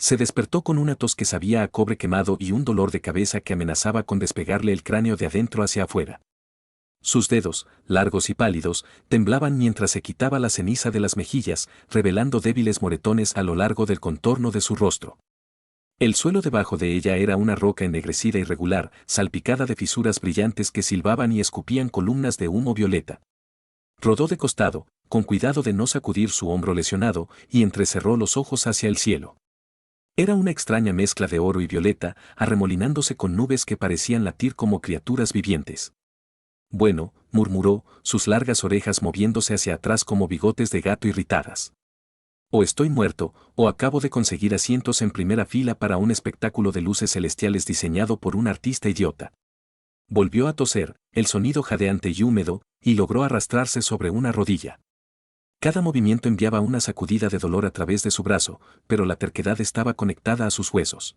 Se despertó con una tos que sabía a cobre quemado y un dolor de cabeza que amenazaba con despegarle el cráneo de adentro hacia afuera. Sus dedos, largos y pálidos, temblaban mientras se quitaba la ceniza de las mejillas, revelando débiles moretones a lo largo del contorno de su rostro. El suelo debajo de ella era una roca ennegrecida y regular, salpicada de fisuras brillantes que silbaban y escupían columnas de humo violeta. Rodó de costado, con cuidado de no sacudir su hombro lesionado, y entrecerró los ojos hacia el cielo. Era una extraña mezcla de oro y violeta, arremolinándose con nubes que parecían latir como criaturas vivientes. Bueno, murmuró, sus largas orejas moviéndose hacia atrás como bigotes de gato irritadas. O estoy muerto, o acabo de conseguir asientos en primera fila para un espectáculo de luces celestiales diseñado por un artista idiota. Volvió a toser, el sonido jadeante y húmedo, y logró arrastrarse sobre una rodilla. Cada movimiento enviaba una sacudida de dolor a través de su brazo, pero la terquedad estaba conectada a sus huesos.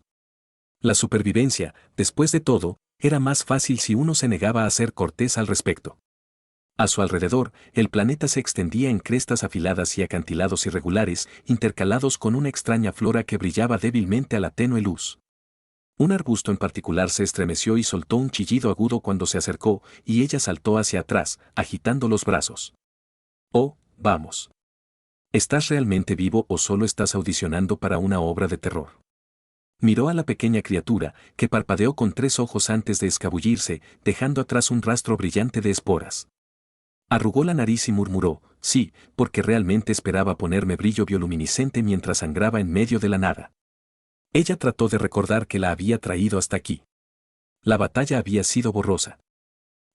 La supervivencia, después de todo, era más fácil si uno se negaba a ser cortés al respecto. A su alrededor, el planeta se extendía en crestas afiladas y acantilados irregulares, intercalados con una extraña flora que brillaba débilmente a la tenue luz. Un arbusto en particular se estremeció y soltó un chillido agudo cuando se acercó, y ella saltó hacia atrás, agitando los brazos. Oh, vamos. ¿Estás realmente vivo o solo estás audicionando para una obra de terror? Miró a la pequeña criatura, que parpadeó con 3 ojos antes de escabullirse, dejando atrás un rastro brillante de esporas. Arrugó la nariz y murmuró, sí, porque realmente esperaba ponerme brillo bioluminiscente mientras sangraba en medio de la nada. Ella trató de recordar que la había traído hasta aquí. La batalla había sido borrosa.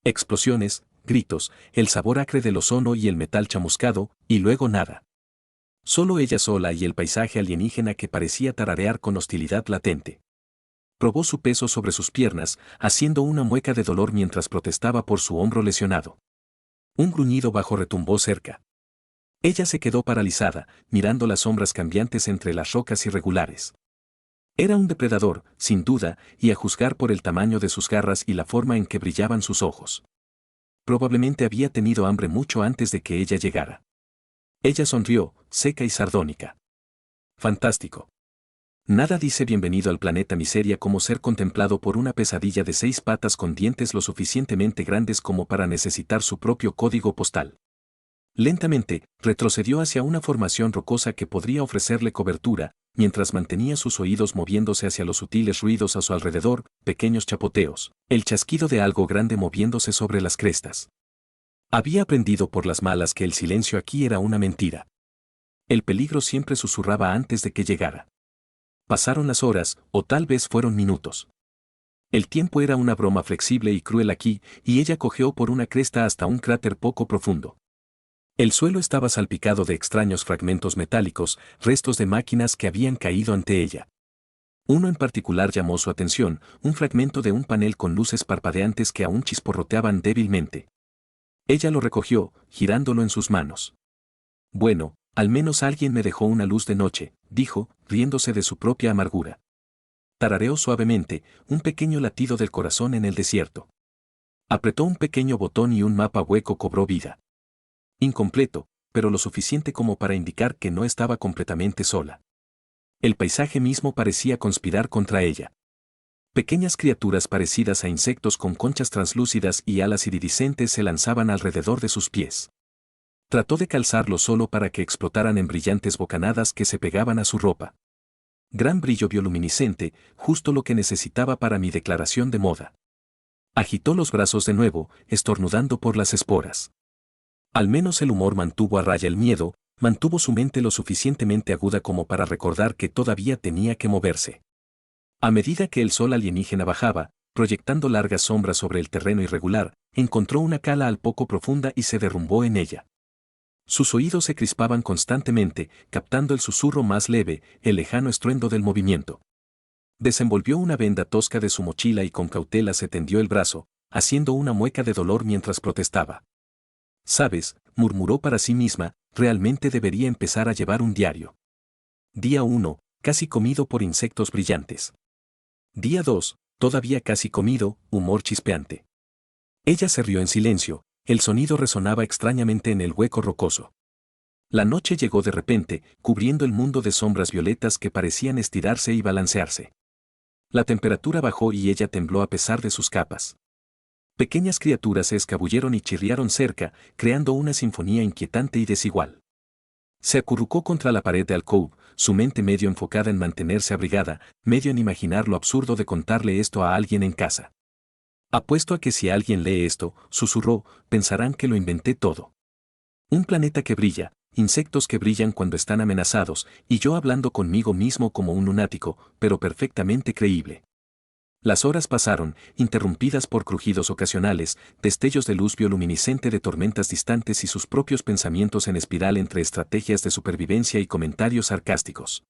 Explosiones, gritos, el sabor acre del ozono y el metal chamuscado, y luego nada. Solo ella sola y el paisaje alienígena que parecía tararear con hostilidad latente. Probó su peso sobre sus piernas, haciendo una mueca de dolor mientras protestaba por su hombro lesionado. Un gruñido bajo retumbó cerca. Ella se quedó paralizada, mirando las sombras cambiantes entre las rocas irregulares. Era un depredador, sin duda, y a juzgar por el tamaño de sus garras y la forma en que brillaban sus ojos. Probablemente había tenido hambre mucho antes de que ella llegara. Ella sonrió, seca y sardónica. Fantástico. Nada dice bienvenido al planeta miseria como ser contemplado por una pesadilla de 6 patas con dientes lo suficientemente grandes como para necesitar su propio código postal. Lentamente, retrocedió hacia una formación rocosa que podría ofrecerle cobertura, mientras mantenía sus oídos moviéndose hacia los sutiles ruidos a su alrededor, pequeños chapoteos, el chasquido de algo grande moviéndose sobre las crestas. Había aprendido por las malas que el silencio aquí era una mentira. El peligro siempre susurraba antes de que llegara. Pasaron las horas, o tal vez fueron minutos. El tiempo era una broma flexible y cruel aquí, y ella cojeó por una cresta hasta un cráter poco profundo. El suelo estaba salpicado de extraños fragmentos metálicos, restos de máquinas que habían caído ante ella. Uno en particular llamó su atención, un fragmento de un panel con luces parpadeantes que aún chisporroteaban débilmente. Ella lo recogió, girándolo en sus manos. Bueno, al menos alguien me dejó una luz de noche, dijo, riéndose de su propia amargura. Tarareó suavemente, un pequeño latido del corazón en el desierto. Apretó un pequeño botón y un mapa hueco cobró vida. Incompleto, pero lo suficiente como para indicar que no estaba completamente sola. El paisaje mismo parecía conspirar contra ella. Pequeñas criaturas parecidas a insectos con conchas translúcidas y alas iridiscentes se lanzaban alrededor de sus pies. Trató de calzarlos solo para que explotaran en brillantes bocanadas que se pegaban a su ropa. Gran brillo bioluminiscente, justo lo que necesitaba para mi declaración de moda. Agitó los brazos de nuevo, estornudando por las esporas. Al menos el humor mantuvo a raya el miedo, mantuvo su mente lo suficientemente aguda como para recordar que todavía tenía que moverse. A medida que el sol alienígena bajaba, proyectando largas sombras sobre el terreno irregular, encontró una cala al poco profunda y se derrumbó en ella. Sus oídos se crispaban constantemente, captando el susurro más leve, el lejano estruendo del movimiento. Desenvolvió una venda tosca de su mochila y con cautela se tendió el brazo, haciendo una mueca de dolor mientras protestaba. «Sabes», murmuró para sí misma, «realmente debería empezar a llevar un diario». Día 1, casi comido por insectos brillantes. Día 2, todavía casi comido, humor chispeante. Ella se rió en silencio, el sonido resonaba extrañamente en el hueco rocoso. La noche llegó de repente, cubriendo el mundo de sombras violetas que parecían estirarse y balancearse. La temperatura bajó y ella tembló a pesar de sus capas. Pequeñas criaturas se escabulleron y chirriaron cerca, creando una sinfonía inquietante y desigual. Se acurrucó contra la pared de alcove, su mente medio enfocada en mantenerse abrigada, medio en imaginar lo absurdo de contarle esto a alguien en casa. Apuesto a que si alguien lee esto, susurró, pensarán que lo inventé todo. Un planeta que brilla, insectos que brillan cuando están amenazados, y yo hablando conmigo mismo como un lunático, pero perfectamente creíble. Las horas pasaron, interrumpidas por crujidos ocasionales, destellos de luz bioluminiscente de tormentas distantes y sus propios pensamientos en espiral entre estrategias de supervivencia y comentarios sarcásticos.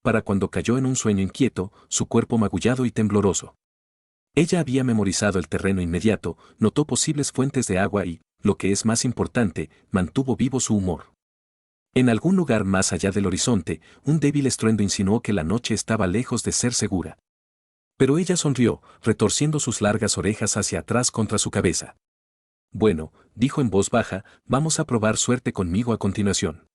Para cuando cayó en un sueño inquieto, su cuerpo magullado y tembloroso. Ella había memorizado el terreno inmediato, notó posibles fuentes de agua y, lo que es más importante, mantuvo vivo su humor. En algún lugar más allá del horizonte, un débil estruendo insinuó que la noche estaba lejos de ser segura. Pero ella sonrió, retorciendo sus largas orejas hacia atrás contra su cabeza. Bueno, dijo en voz baja, vamos a probar suerte conmigo a continuación.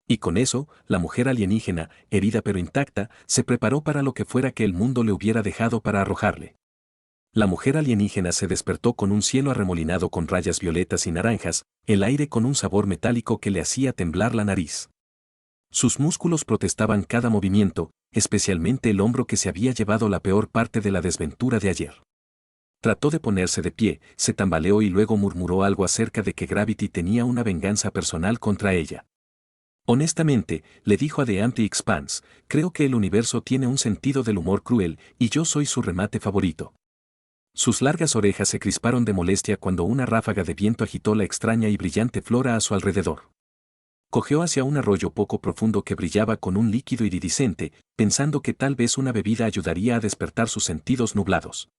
Y con eso, la mujer alienígena, herida pero intacta, se preparó para lo que fuera que el mundo le hubiera dejado para arrojarle. La mujer alienígena se despertó con un cielo arremolinado con rayas violetas y naranjas, el aire con un sabor metálico que le hacía temblar la nariz. Sus músculos protestaban cada movimiento, especialmente el hombro que se había llevado la peor parte de la desventura de ayer. Trató de ponerse de pie, se tambaleó y luego murmuró algo acerca de que Gravity tenía una venganza personal contra ella. Honestamente, le dijo a The Empty Expanse, creo que el universo tiene un sentido del humor cruel, y yo soy su remate favorito. Sus largas orejas se crisparon de molestia cuando una ráfaga de viento agitó la extraña y brillante flora a su alrededor. Cogió hacia un arroyo poco profundo que brillaba con un líquido iridiscente, pensando que tal vez una bebida ayudaría a despertar sus sentidos nublados.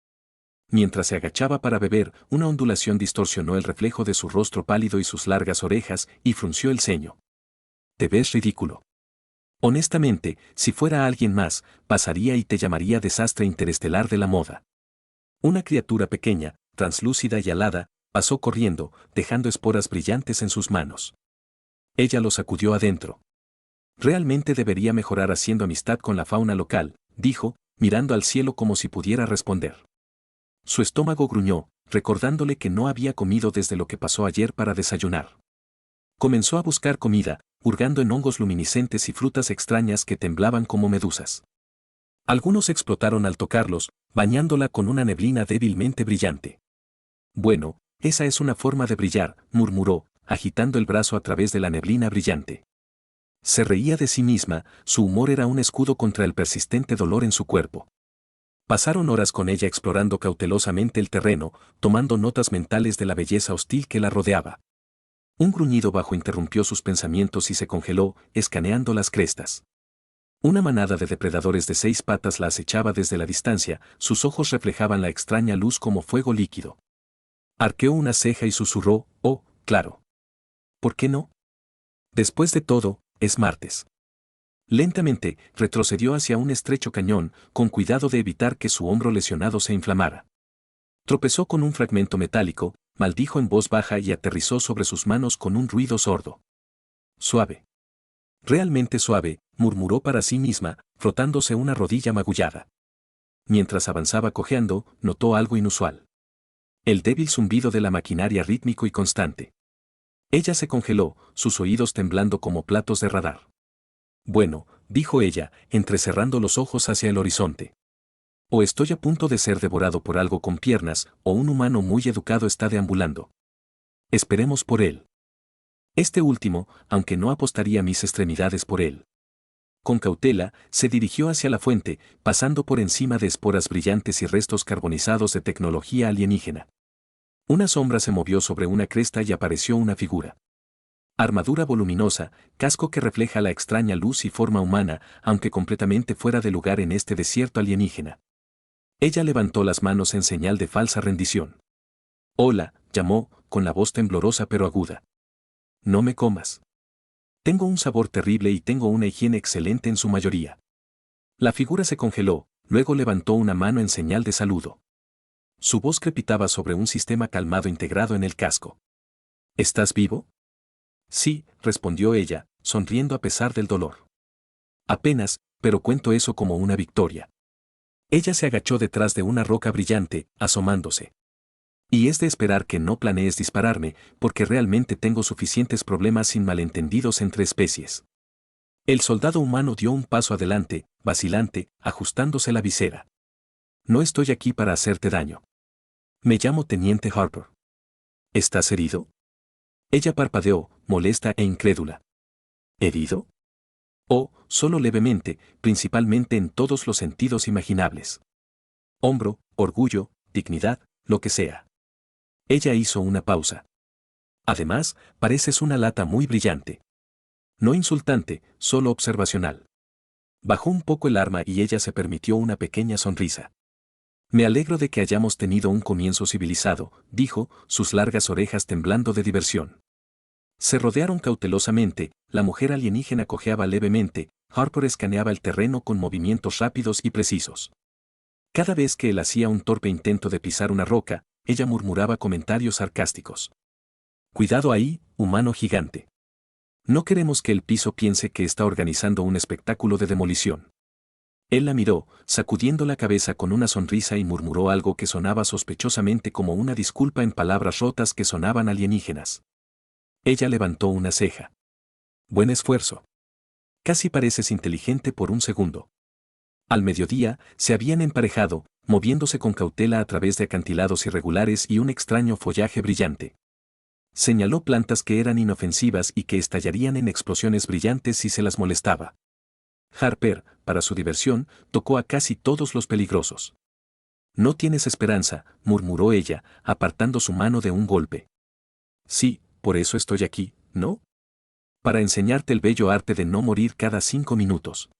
Mientras se agachaba para beber, una ondulación distorsionó el reflejo de su rostro pálido y sus largas orejas, y frunció el ceño. Te ves ridículo. Honestamente, si fuera alguien más, pasaría y te llamaría desastre interestelar de la moda. Una criatura pequeña, translúcida y alada, pasó corriendo, dejando esporas brillantes en sus manos. Ella lo sacudió adentro. Realmente debería mejorar haciendo amistad con la fauna local, dijo, mirando al cielo como si pudiera responder. Su estómago gruñó, recordándole que no había comido desde lo que pasó ayer para desayunar. Comenzó a buscar comida, hurgando en hongos luminiscentes y frutas extrañas que temblaban como medusas. Algunos explotaron al tocarlos, bañándola con una neblina débilmente brillante. Bueno, esa es una forma de brillar, murmuró, agitando el brazo a través de la neblina brillante. Se reía de sí misma, su humor era un escudo contra el persistente dolor en su cuerpo. Pasaron horas con ella explorando cautelosamente el terreno, tomando notas mentales de la belleza hostil que la rodeaba. Un gruñido bajo interrumpió sus pensamientos y se congeló, escaneando las crestas. Una manada de depredadores de 6 patas la acechaba desde la distancia, sus ojos reflejaban la extraña luz como fuego líquido. Arqueó una ceja y susurró, oh, claro. ¿Por qué no? Después de todo, es martes. Lentamente, retrocedió hacia un estrecho cañón, con cuidado de evitar que su hombro lesionado se inflamara. Tropezó con un fragmento metálico, maldijo en voz baja y aterrizó sobre sus manos con un ruido sordo. Suave. Realmente suave, murmuró para sí misma, frotándose una rodilla magullada. Mientras avanzaba cojeando, notó algo inusual. El débil zumbido de la maquinaria rítmico y constante. Ella se congeló, sus oídos temblando como platos de radar. Bueno, dijo ella, entrecerrando los ojos hacia el horizonte. O estoy a punto de ser devorado por algo con piernas, o un humano muy educado está deambulando. Esperemos por él. Este último, aunque no apostaría mis extremidades por él. Con cautela, se dirigió hacia la fuente, pasando por encima de esporas brillantes y restos carbonizados de tecnología alienígena. Una sombra se movió sobre una cresta y apareció una figura. Armadura voluminosa, casco que refleja la extraña luz y forma humana, aunque completamente fuera de lugar en este desierto alienígena. Ella levantó las manos en señal de falsa rendición. Hola, llamó, con la voz temblorosa pero aguda. No me comas. Tengo un sabor terrible y tengo una higiene excelente en su mayoría. La figura se congeló, luego levantó una mano en señal de saludo. Su voz crepitaba sobre un sistema calmado integrado en el casco. ¿Estás vivo? Sí, respondió ella, sonriendo a pesar del dolor. Apenas, pero cuento eso como una victoria. Ella se agachó detrás de una roca brillante, asomándose. Y es de esperar que no planees dispararme, porque realmente tengo suficientes problemas sin malentendidos entre especies. El soldado humano dio un paso adelante, vacilante, ajustándose la visera. No estoy aquí para hacerte daño. Me llamo Teniente Harper. ¿Estás herido? Ella parpadeó, molesta e incrédula. ¿Herido? Oh, solo levemente, principalmente en todos los sentidos imaginables. Hombro, orgullo, dignidad, lo que sea. Ella hizo una pausa. Además, pareces una lata muy brillante. No insultante, solo observacional. Bajó un poco el arma y ella se permitió una pequeña sonrisa. Me alegro de que hayamos tenido un comienzo civilizado, dijo, sus largas orejas temblando de diversión. Se rodearon cautelosamente, la mujer alienígena cojeaba levemente, Harper escaneaba el terreno con movimientos rápidos y precisos. Cada vez que él hacía un torpe intento de pisar una roca, ella murmuraba comentarios sarcásticos. Cuidado ahí, humano gigante. No queremos que el piso piense que está organizando un espectáculo de demolición. Él la miró, sacudiendo la cabeza con una sonrisa y murmuró algo que sonaba sospechosamente como una disculpa en palabras rotas que sonaban alienígenas. Ella levantó una ceja. Buen esfuerzo. Casi pareces inteligente por un segundo. Al mediodía, se habían emparejado, moviéndose con cautela a través de acantilados irregulares y un extraño follaje brillante. Señaló plantas que eran inofensivas y que estallarían en explosiones brillantes si se las molestaba. Harper, para su diversión, tocó a casi todos los peligrosos. No tienes esperanza, murmuró ella, apartando su mano de un golpe. Sí, por eso estoy aquí, ¿no? Para enseñarte el bello arte de no morir cada 5 minutos.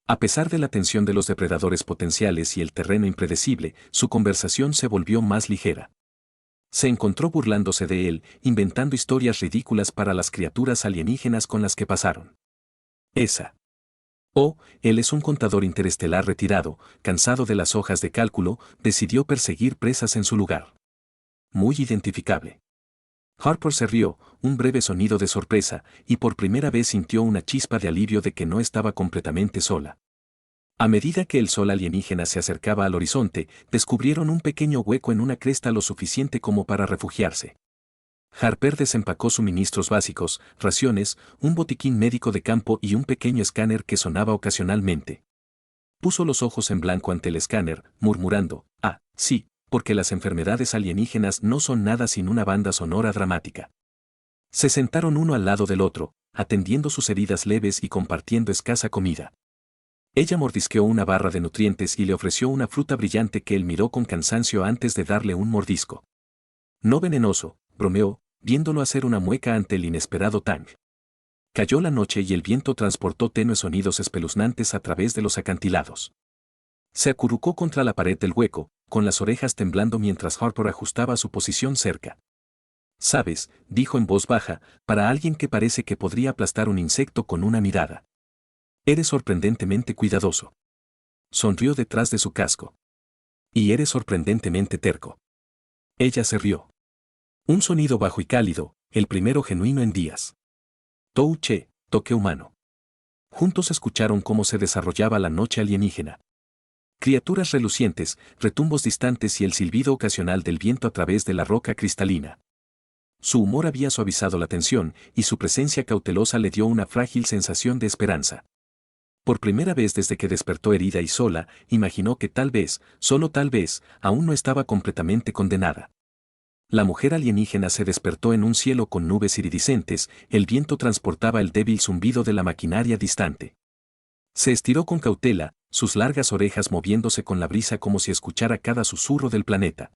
A pesar de la tensión de los depredadores potenciales y el terreno impredecible, su conversación se volvió más ligera. Se encontró burlándose de él, inventando historias ridículas para las criaturas alienígenas con las que pasaron. Esa. Oh, él es un contador interestelar retirado, cansado de las hojas de cálculo, decidió perseguir presas en su lugar. Muy identificable. Harper se rió, un breve sonido de sorpresa, y por primera vez sintió una chispa de alivio de que no estaba completamente sola. A medida que el sol alienígena se acercaba al horizonte, descubrieron un pequeño hueco en una cresta lo suficiente como para refugiarse. Harper desempacó suministros básicos, raciones, un botiquín médico de campo y un pequeño escáner que sonaba ocasionalmente. Puso los ojos en blanco ante el escáner, murmurando, sí, porque las enfermedades alienígenas no son nada sin una banda sonora dramática. Se sentaron uno al lado del otro, atendiendo sus heridas leves y compartiendo escasa comida. Ella mordisqueó una barra de nutrientes y le ofreció una fruta brillante que él miró con cansancio antes de darle un mordisco. No venenoso, bromeó, viéndolo hacer una mueca ante el inesperado tang. Cayó la noche y el viento transportó tenues sonidos espeluznantes a través de los acantilados. Se acurrucó contra la pared del hueco, con las orejas temblando mientras Harper ajustaba su posición cerca. Sabes, dijo en voz baja, para alguien que parece que podría aplastar un insecto con una mirada. Eres sorprendentemente cuidadoso. Sonrió detrás de su casco. Y eres sorprendentemente terco. Ella se rió. Un sonido bajo y cálido, el primero genuino en días. Touché, toque humano. Juntos escucharon cómo se desarrollaba la noche alienígena. Criaturas relucientes, retumbos distantes y el silbido ocasional del viento a través de la roca cristalina. Su humor había suavizado la tensión, y su presencia cautelosa le dio una frágil sensación de esperanza. Por primera vez desde que despertó herida y sola, imaginó que tal vez, solo tal vez, aún no estaba completamente condenada. La mujer alienígena se despertó en un cielo con nubes iridiscentes, el viento transportaba el débil zumbido de la maquinaria distante. Se estiró con cautela, sus largas orejas moviéndose con la brisa como si escuchara cada susurro del planeta.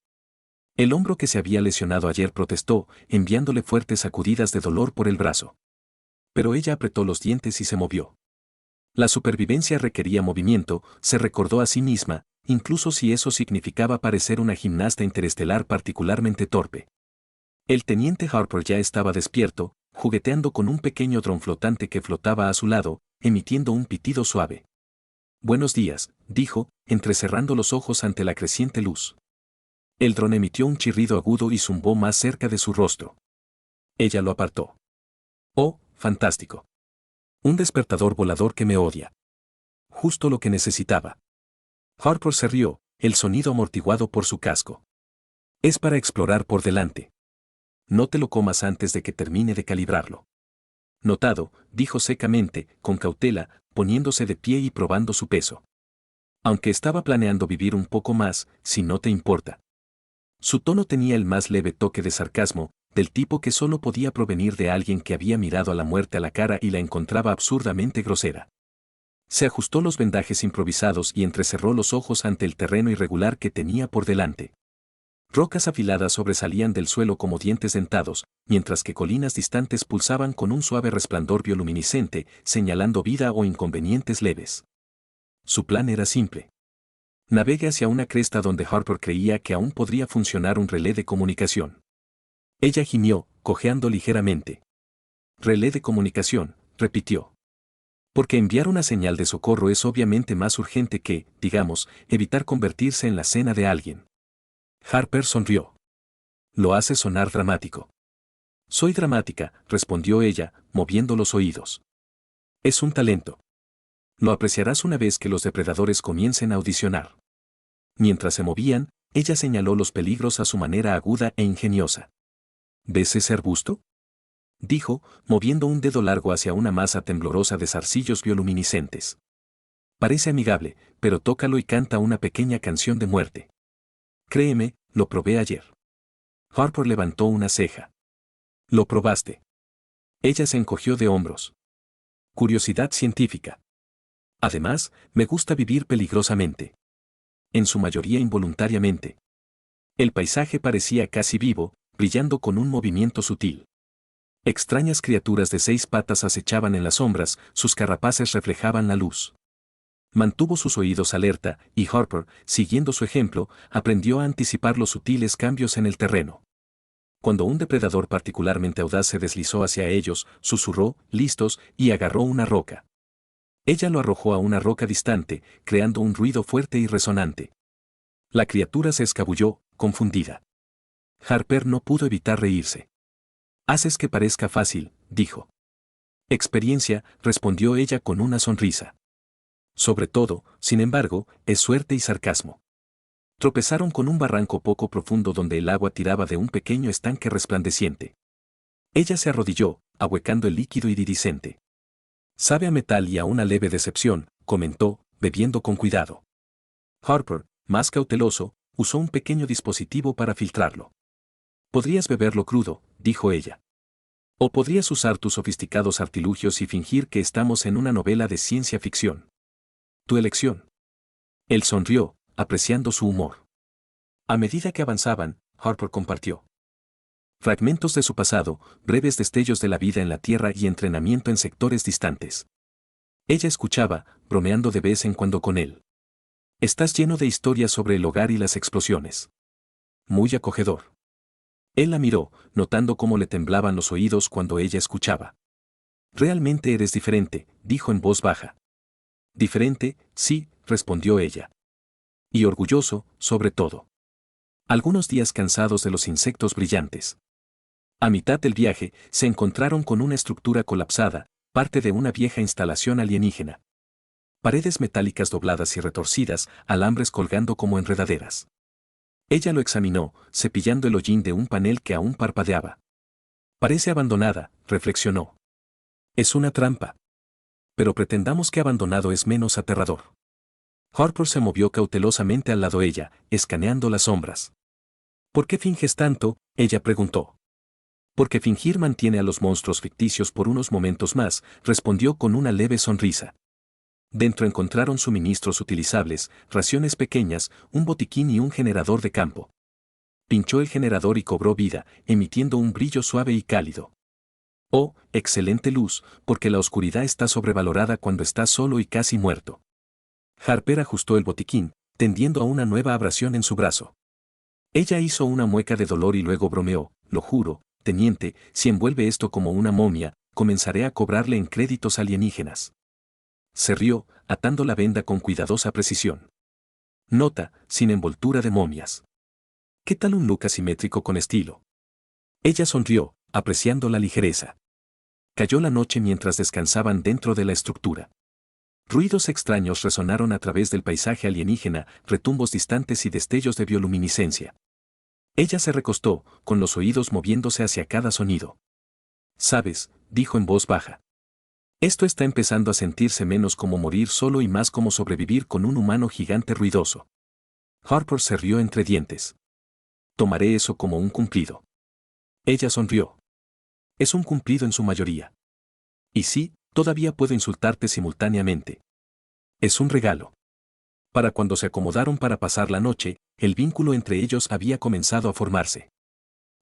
El hombro que se había lesionado ayer protestó, enviándole fuertes sacudidas de dolor por el brazo. Pero ella apretó los dientes y se movió. La supervivencia requería movimiento, se recordó a sí misma, incluso si eso significaba parecer una gimnasta interestelar particularmente torpe. El teniente Harper ya estaba despierto, jugueteando con un pequeño dron flotante que flotaba a su lado, emitiendo un pitido suave. Buenos días, dijo, entrecerrando los ojos ante la creciente luz. El dron emitió un chirrido agudo y zumbó más cerca de su rostro. Ella lo apartó. Oh, fantástico. Un despertador volador que me odia. Justo lo que necesitaba. Harper se rió, el sonido amortiguado por su casco. Es para explorar por delante. No te lo comas antes de que termine de calibrarlo. Notado, dijo secamente, con cautela, poniéndose de pie y probando su peso. Aunque estaba planeando vivir un poco más, si no te importa. Su tono tenía el más leve toque de sarcasmo, del tipo que solo podía provenir de alguien que había mirado a la muerte a la cara y la encontraba absurdamente grosera. Se ajustó los vendajes improvisados y entrecerró los ojos ante el terreno irregular que tenía por delante. Rocas afiladas sobresalían del suelo como dientes dentados, mientras que colinas distantes pulsaban con un suave resplandor bioluminiscente, señalando vida o inconvenientes leves. Su plan era simple. Navegue hacia una cresta donde Harper creía que aún podría funcionar un relé de comunicación. Ella gimió, cojeando ligeramente. Relé de comunicación, repitió. Porque enviar una señal de socorro es obviamente más urgente que, digamos, evitar convertirse en la cena de alguien. Harper sonrió. Lo hace sonar dramático. Soy dramática, respondió ella, moviendo los oídos. Es un talento. Lo apreciarás una vez que los depredadores comiencen a audicionar. Mientras se movían, ella señaló los peligros a su manera aguda e ingeniosa. ¿Ves ese arbusto? Dijo, moviendo un dedo largo hacia una masa temblorosa de zarcillos bioluminiscentes. Parece amigable, pero tócalo y canta una pequeña canción de muerte. Créeme, lo probé ayer. Harper levantó una ceja. ¿Lo probaste? Ella se encogió de hombros. Curiosidad científica. Además, me gusta vivir peligrosamente. En su mayoría involuntariamente. El paisaje parecía casi vivo, brillando con un movimiento sutil. Extrañas criaturas de 6 patas acechaban en las sombras, sus carapaces reflejaban la luz. Mantuvo sus oídos alerta, y Harper, siguiendo su ejemplo, aprendió a anticipar los sutiles cambios en el terreno. Cuando un depredador particularmente audaz se deslizó hacia ellos, susurró, listos, y agarró una roca. Ella lo arrojó a una roca distante, creando un ruido fuerte y resonante. La criatura se escabulló, confundida. Harper no pudo evitar reírse. Haces que parezca fácil, dijo. Experiencia, respondió ella con una sonrisa. Sobre todo, sin embargo, es suerte y sarcasmo. Tropezaron con un barranco poco profundo donde el agua tiraba de un pequeño estanque resplandeciente. Ella se arrodilló, ahuecando el líquido iridiscente. Sabe a metal y a una leve decepción, comentó, bebiendo con cuidado. Harper, más cauteloso, usó un pequeño dispositivo para filtrarlo. Podrías beberlo crudo, dijo ella. O podrías usar tus sofisticados artilugios y fingir que estamos en una novela de ciencia ficción. Tu elección. Él sonrió, apreciando su humor. A medida que avanzaban, Harper compartió fragmentos de su pasado, breves destellos de la vida en la Tierra y entrenamiento en sectores distantes. Ella escuchaba, bromeando de vez en cuando con él. Estás lleno de historias sobre el hogar y las explosiones. Muy acogedor. Él la miró, notando cómo le temblaban los oídos cuando ella escuchaba. Realmente eres diferente, dijo en voz baja. Diferente, sí, respondió ella. Y orgulloso, sobre todo. Algunos días cansados de los insectos brillantes. A mitad del viaje, se encontraron con una estructura colapsada, parte de una vieja instalación alienígena. Paredes metálicas dobladas y retorcidas, alambres colgando como enredaderas. Ella lo examinó, cepillando el hollín de un panel que aún parpadeaba. Parece abandonada, reflexionó. Es una trampa. Pero pretendamos que abandonado es menos aterrador. Harper se movió cautelosamente al lado de ella, escaneando las sombras. ¿Por qué finges tanto?, ella preguntó. Porque fingir mantiene a los monstruos ficticios por unos momentos más, respondió con una leve sonrisa. Dentro encontraron suministros utilizables, raciones pequeñas, un botiquín y un generador de campo. Pinchó el generador y cobró vida, emitiendo un brillo suave y cálido. Oh, excelente luz, porque la oscuridad está sobrevalorada cuando estás solo y casi muerto. Harper ajustó el botiquín, tendiendo a una nueva abrasión en su brazo. Ella hizo una mueca de dolor y luego bromeó, lo juro, teniente, si envuelve esto como una momia, comenzaré a cobrarle en créditos alienígenas. Se rió, atando la venda con cuidadosa precisión. Nota, sin envoltura de momias. ¿Qué tal un look asimétrico con estilo? Ella sonrió, apreciando la ligereza. Cayó la noche mientras descansaban dentro de la estructura. Ruidos extraños resonaron a través del paisaje alienígena, retumbos distantes y destellos de bioluminiscencia. Ella se recostó, con los oídos moviéndose hacia cada sonido. «Sabes», dijo en voz baja. «Esto está empezando a sentirse menos como morir solo y más como sobrevivir con un humano gigante ruidoso». Harper se rió entre dientes. «Tomaré eso como un cumplido». Ella sonrió. «Es un cumplido en su mayoría. Y sí, todavía puedo insultarte simultáneamente. Es un regalo». Para cuando se acomodaron para pasar la noche, el vínculo entre ellos había comenzado a formarse.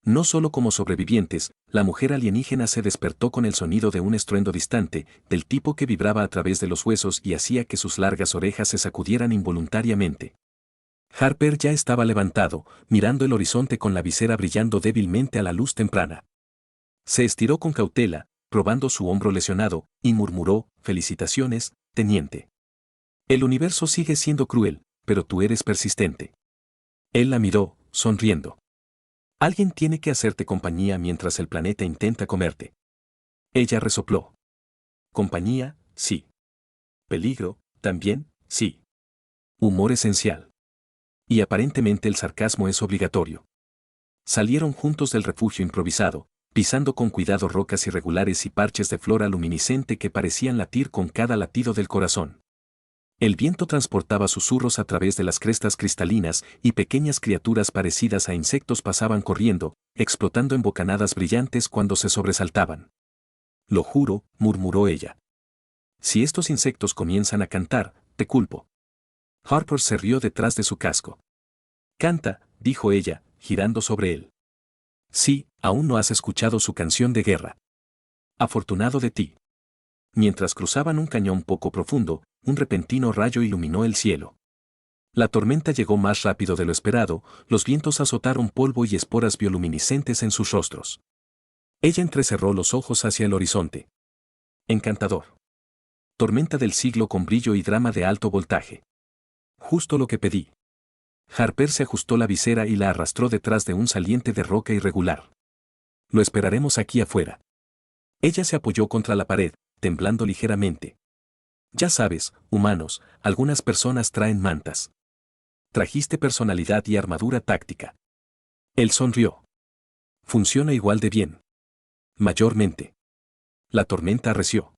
No solo como sobrevivientes, la mujer alienígena se despertó con el sonido de un estruendo distante, del tipo que vibraba a través de los huesos y hacía que sus largas orejas se sacudieran involuntariamente. Harper ya estaba levantado, mirando el horizonte con la visera brillando débilmente a la luz temprana. Se estiró con cautela, probando su hombro lesionado, y murmuró: «Felicitaciones, teniente. El universo sigue siendo cruel, pero tú eres persistente». Él la miró, sonriendo. «Alguien tiene que hacerte compañía mientras el planeta intenta comerte». Ella resopló. «Compañía, sí. Peligro, también, sí. Humor esencial. Y aparentemente el sarcasmo es obligatorio». Salieron juntos del refugio improvisado, pisando con cuidado rocas irregulares y parches de flora luminiscente que parecían latir con cada latido del corazón. El viento transportaba susurros a través de las crestas cristalinas y pequeñas criaturas parecidas a insectos pasaban corriendo, explotando en bocanadas brillantes cuando se sobresaltaban. «Lo juro», murmuró ella. «Si estos insectos comienzan a cantar, te culpo». Harper se rió detrás de su casco. «Canta», dijo ella, girando sobre él. «Sí, aún no has escuchado su canción de guerra. Afortunado de ti». Mientras cruzaban un cañón poco profundo, un repentino rayo iluminó el cielo. La tormenta llegó más rápido de lo esperado, los vientos azotaron polvo y esporas bioluminiscentes en sus rostros. Ella entrecerró los ojos hacia el horizonte. Encantador. Tormenta del siglo con brillo y drama de alto voltaje. Justo lo que pedí. Harper se ajustó la visera y la arrastró detrás de un saliente de roca irregular. «Lo esperaremos aquí afuera». Ella se apoyó contra la pared, temblando ligeramente. «Ya sabes, humanos, algunas personas traen mantas. Trajiste personalidad y armadura táctica». Él sonrió. «Funciona igual de bien». «Mayormente». La tormenta arreció.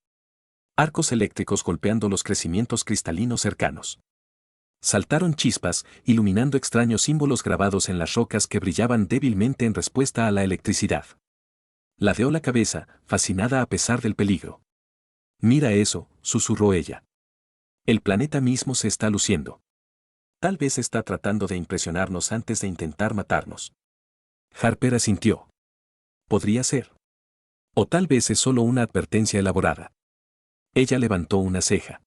Arcos eléctricos golpeando los crecimientos cristalinos cercanos. Saltaron chispas, iluminando extraños símbolos grabados en las rocas que brillaban débilmente en respuesta a la electricidad. Ladeó la cabeza, fascinada a pesar del peligro. «Mira eso», susurró ella. «El planeta mismo se está luciendo. Tal vez está tratando de impresionarnos antes de intentar matarnos». Harper asintió. «Podría ser. O tal vez es solo una advertencia elaborada». Ella levantó una ceja.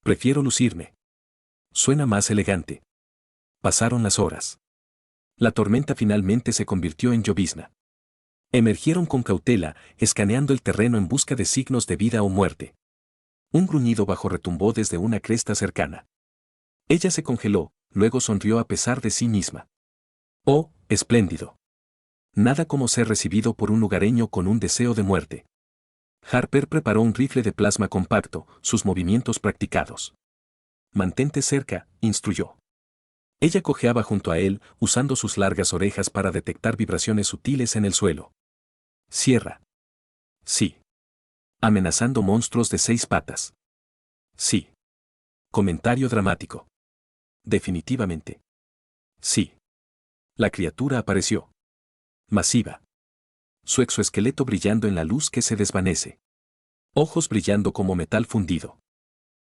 «Prefiero lucirme. Suena más elegante». Pasaron las horas. La tormenta finalmente se convirtió en llovizna. Emergieron con cautela, escaneando el terreno en busca de signos de vida o muerte. Un gruñido bajo retumbó desde una cresta cercana. Ella se congeló, luego sonrió a pesar de sí misma. «Oh, espléndido. Nada como ser recibido por un lugareño con un deseo de muerte». Harper preparó un rifle de plasma compacto, sus movimientos practicados. «Mantente cerca», instruyó. Ella cojeaba junto a él, usando sus largas orejas para detectar vibraciones sutiles en el suelo. «Cierra». «Sí». «Amenazando monstruos de 6 patas». «Sí». Comentario dramático. «Definitivamente». «Sí». La criatura apareció. Masiva. Su exoesqueleto brillando en la luz que se desvanece. Ojos brillando como metal fundido.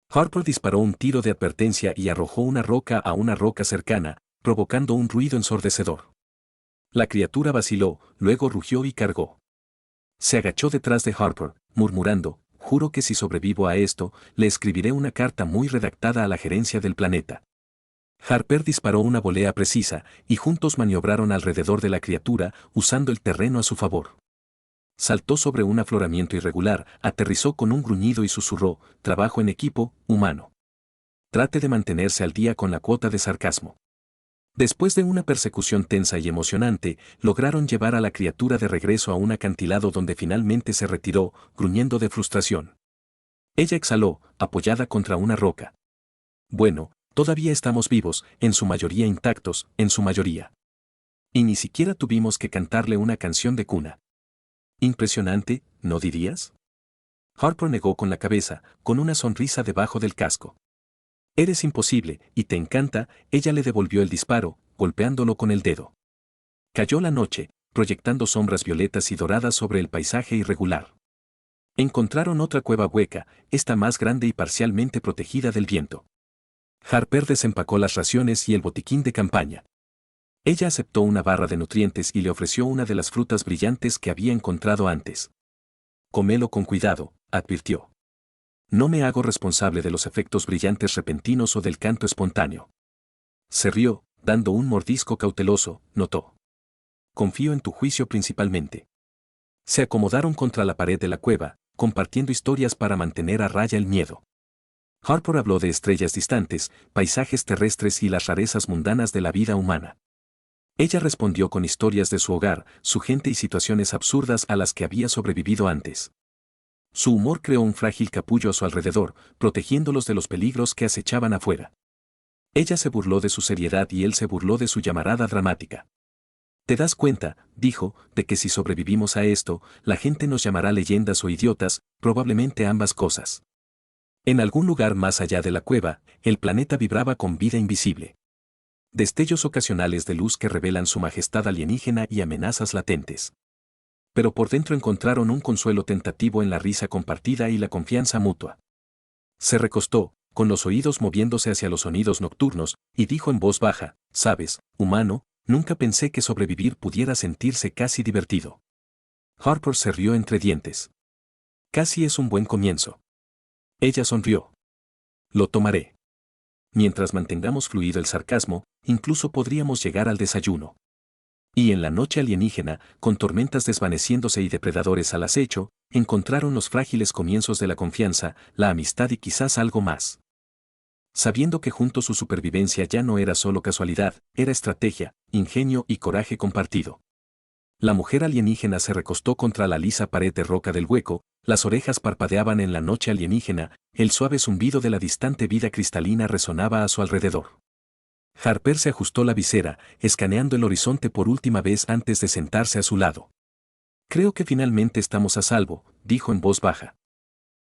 Harper disparó un tiro de advertencia y arrojó una roca a una roca cercana, provocando un ruido ensordecedor. La criatura vaciló, luego rugió y cargó. Se agachó detrás de Harper, murmurando: «Juro que si sobrevivo a esto, le escribiré una carta muy redactada a la gerencia del planeta». Harper disparó una volea precisa, y juntos maniobraron alrededor de la criatura, usando el terreno a su favor. Saltó sobre un afloramiento irregular, aterrizó con un gruñido y susurró: «Trabajo en equipo, humano. Trate de mantenerse al día con la cuota de sarcasmo». Después de una persecución tensa y emocionante, lograron llevar a la criatura de regreso a un acantilado donde finalmente se retiró, gruñendo de frustración. Ella exhaló, apoyada contra una roca. Bueno, todavía estamos vivos, en su mayoría intactos, en su mayoría. Y ni siquiera tuvimos que cantarle una canción de cuna. Impresionante, ¿no dirías? Harper negó con la cabeza, con una sonrisa debajo del casco. Eres imposible, y te encanta, ella le devolvió el disparo, golpeándolo con el dedo. Cayó la noche, proyectando sombras violetas y doradas sobre el paisaje irregular. Encontraron otra cueva hueca, esta más grande y parcialmente protegida del viento. Harper desempacó las raciones y el botiquín de campaña. Ella aceptó una barra de nutrientes y le ofreció una de las frutas brillantes que había encontrado antes. Cómelo con cuidado, advirtió. No me hago responsable de los efectos brillantes repentinos o del canto espontáneo. Se rió, dando un mordisco cauteloso, notó. Confío en tu juicio principalmente. Se acomodaron contra la pared de la cueva, compartiendo historias para mantener a raya el miedo. Harper habló de estrellas distantes, paisajes terrestres y las rarezas mundanas de la vida humana. Ella respondió con historias de su hogar, su gente y situaciones absurdas a las que había sobrevivido antes. Su humor creó un frágil capullo a su alrededor, protegiéndolos de los peligros que acechaban afuera. Ella se burló de su seriedad y él se burló de su llamarada dramática. ¿Te das cuenta, dijo, de que si sobrevivimos a esto, la gente nos llamará leyendas o idiotas, probablemente ambas cosas? En algún lugar más allá de la cueva, el planeta vibraba con vida invisible. Destellos ocasionales de luz que revelan su majestad alienígena y amenazas latentes. Pero por dentro encontraron un consuelo tentativo en la risa compartida y la confianza mutua. Se recostó, con los oídos moviéndose hacia los sonidos nocturnos, y dijo en voz baja, «Sabes, humano, nunca pensé que sobrevivir pudiera sentirse casi divertido». Harper se rió entre dientes. «Casi es un buen comienzo». Ella sonrió. «Lo tomaré. Mientras mantengamos fluido el sarcasmo, incluso podríamos llegar al desayuno». Y en la noche alienígena, con tormentas desvaneciéndose y depredadores al acecho, encontraron los frágiles comienzos de la confianza, la amistad y quizás algo más. Sabiendo que juntos su supervivencia ya no era solo casualidad, era estrategia, ingenio y coraje compartido. La mujer alienígena se recostó contra la lisa pared de roca del hueco, las orejas parpadeaban en la noche alienígena, el suave zumbido de la distante vida cristalina resonaba a su alrededor. Harper se ajustó la visera, escaneando el horizonte por última vez antes de sentarse a su lado. «Creo que finalmente estamos a salvo», dijo en voz baja.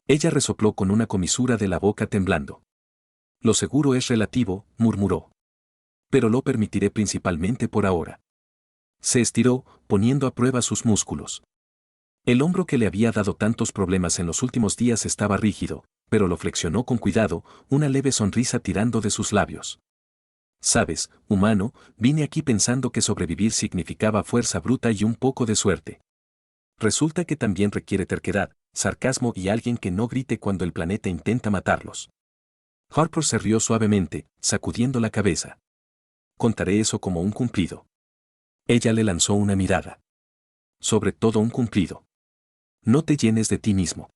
Ella resopló con una comisura de la boca temblando. «Lo seguro es relativo», murmuró. «Pero lo permitiré principalmente por ahora». Se estiró, poniendo a prueba sus músculos. El hombro que le había dado tantos problemas en los últimos días estaba rígido, pero lo flexionó con cuidado, una leve sonrisa tirando de sus labios. «Sabes, humano, vine aquí pensando que sobrevivir significaba fuerza bruta y un poco de suerte. Resulta que también requiere terquedad, sarcasmo y alguien que no grite cuando el planeta intenta matarlos». Harper se rió suavemente, sacudiendo la cabeza. «Contaré eso como un cumplido». Ella le lanzó una mirada. «Sobre todo un cumplido. No te llenes de ti mismo».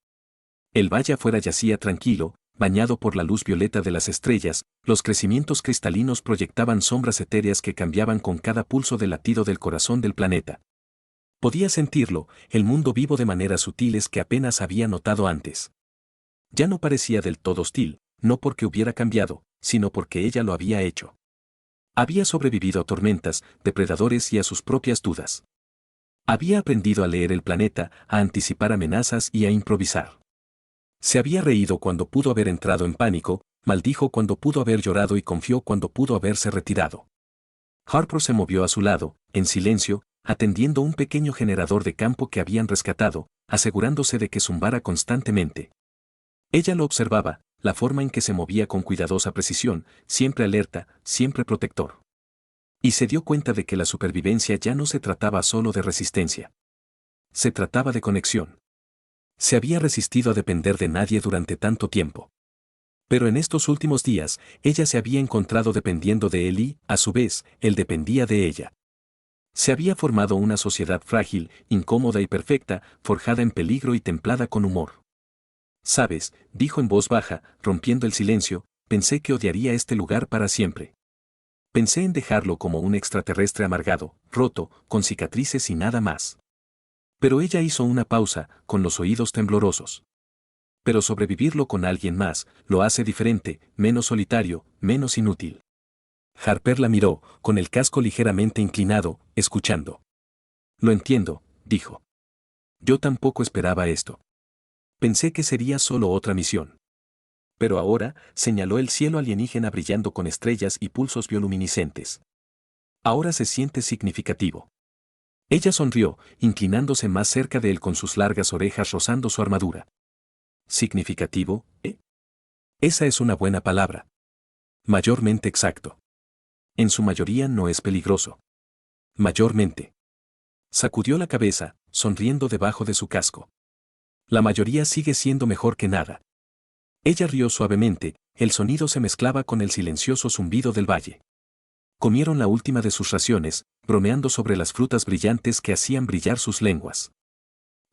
El valle afuera yacía tranquilo, bañado por la luz violeta de las estrellas, los crecimientos cristalinos proyectaban sombras etéreas que cambiaban con cada pulso del latido del corazón del planeta. Podía sentirlo, el mundo vivo de maneras sutiles que apenas había notado antes. Ya no parecía del todo hostil, no porque hubiera cambiado, sino porque ella lo había hecho. Había sobrevivido a tormentas, depredadores y a sus propias dudas. Había aprendido a leer el planeta, a anticipar amenazas y a improvisar. Se había reído cuando pudo haber entrado en pánico, maldijo cuando pudo haber llorado y confió cuando pudo haberse retirado. Harper se movió a su lado, en silencio, atendiendo un pequeño generador de campo que habían rescatado, asegurándose de que zumbara constantemente. Ella lo observaba, la forma en que se movía con cuidadosa precisión, siempre alerta, siempre protector. Y se dio cuenta de que la supervivencia ya no se trataba solo de resistencia. Se trataba de conexión. Se había resistido a depender de nadie durante tanto tiempo. Pero en estos últimos días, ella se había encontrado dependiendo de él y, a su vez, él dependía de ella. Se había formado una sociedad frágil, incómoda y perfecta, forjada en peligro y templada con humor. «Sabes», dijo en voz baja, rompiendo el silencio, «pensé que odiaría este lugar para siempre». Pensé en dejarlo como un extraterrestre amargado, roto, con cicatrices y nada más. Pero ella hizo una pausa, con los oídos temblorosos. Pero sobrevivirlo con alguien más, lo hace diferente, menos solitario, menos inútil. Harper la miró, con el casco ligeramente inclinado, escuchando. Lo entiendo, dijo. Yo tampoco esperaba esto. Pensé que sería solo otra misión. Pero ahora, señaló el cielo alienígena brillando con estrellas y pulsos bioluminiscentes. Ahora se siente significativo. Ella sonrió, inclinándose más cerca de él con sus largas orejas rozando su armadura. ¿Significativo, eh? Esa es una buena palabra. Mayormente exacto. En su mayoría no es peligroso. Mayormente. Sacudió la cabeza, sonriendo debajo de su casco. La mayoría sigue siendo mejor que nada. Ella rió suavemente, el sonido se mezclaba con el silencioso zumbido del valle. Comieron la última de sus raciones, bromeando sobre las frutas brillantes que hacían brillar sus lenguas.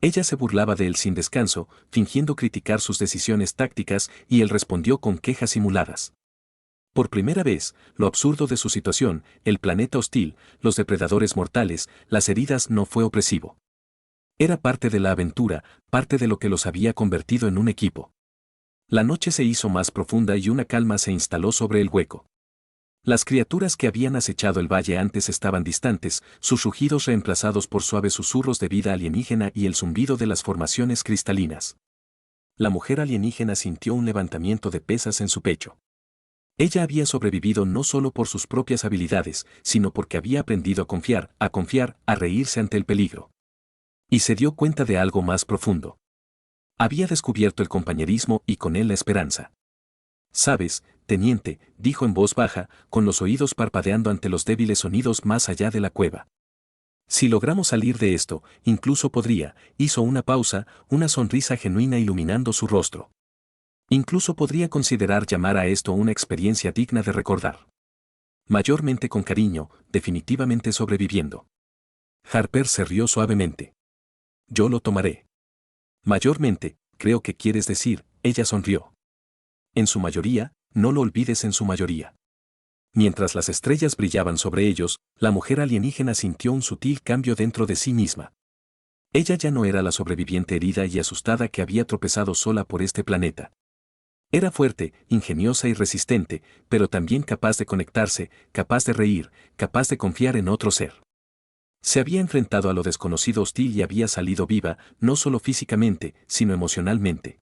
Ella se burlaba de él sin descanso, fingiendo criticar sus decisiones tácticas, y él respondió con quejas simuladas. Por primera vez, lo absurdo de su situación, el planeta hostil, los depredadores mortales, las heridas no fue opresivo. Era parte de la aventura, parte de lo que los había convertido en un equipo. La noche se hizo más profunda y una calma se instaló sobre el hueco. Las criaturas que habían acechado el valle antes estaban distantes, sus rugidos reemplazados por suaves susurros de vida alienígena y el zumbido de las formaciones cristalinas. La mujer alienígena sintió un levantamiento de pesas en su pecho. Ella había sobrevivido no solo por sus propias habilidades, sino porque había aprendido a confiar, a reírse ante el peligro. Y se dio cuenta de algo más profundo. Había descubierto el compañerismo y con él la esperanza. «Sabes, teniente», dijo en voz baja, con los oídos parpadeando ante los débiles sonidos más allá de la cueva. «Si logramos salir de esto, incluso podría», hizo una pausa, una sonrisa genuina iluminando su rostro. «Incluso podría considerar llamar a esto una experiencia digna de recordar. Mayormente con cariño, definitivamente sobreviviendo». Harper se rió suavemente. «Yo lo tomaré». «Mayormente, creo que quieres decir», ella sonrió. «En su mayoría, no lo olvides en su mayoría». Mientras las estrellas brillaban sobre ellos, la mujer alienígena sintió un sutil cambio dentro de sí misma. Ella ya no era la sobreviviente herida y asustada que había tropezado sola por este planeta. Era fuerte, ingeniosa y resistente, pero también capaz de conectarse, capaz de reír, capaz de confiar en otro ser. Se había enfrentado a lo desconocido hostil y había salido viva, no solo físicamente, sino emocionalmente.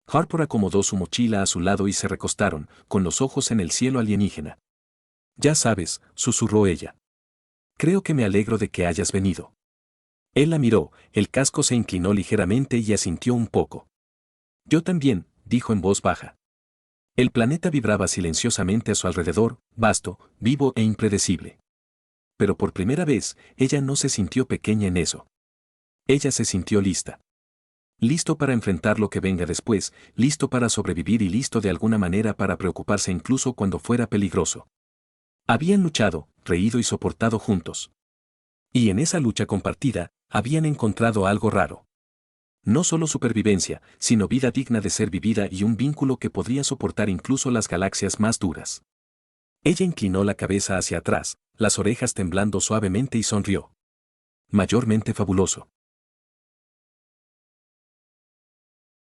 Harper acomodó su mochila a su lado y se recostaron, con los ojos en el cielo alienígena. «Ya sabes», susurró ella. «Creo que me alegro de que hayas venido». Él la miró, el casco se inclinó ligeramente y asintió un poco. «Yo también», dijo en voz baja. El planeta vibraba silenciosamente a su alrededor, vasto, vivo e impredecible. Pero por primera vez, ella no se sintió pequeña en eso. Ella se sintió lista. Listo para enfrentar lo que venga después, listo para sobrevivir y listo de alguna manera para preocuparse incluso cuando fuera peligroso. Habían luchado, reído y soportado juntos. Y en esa lucha compartida, habían encontrado algo raro. No solo supervivencia, sino vida digna de ser vivida y un vínculo que podría soportar incluso las galaxias más duras. Ella inclinó la cabeza hacia atrás, las orejas temblando suavemente y sonrió. «Mayormente fabuloso».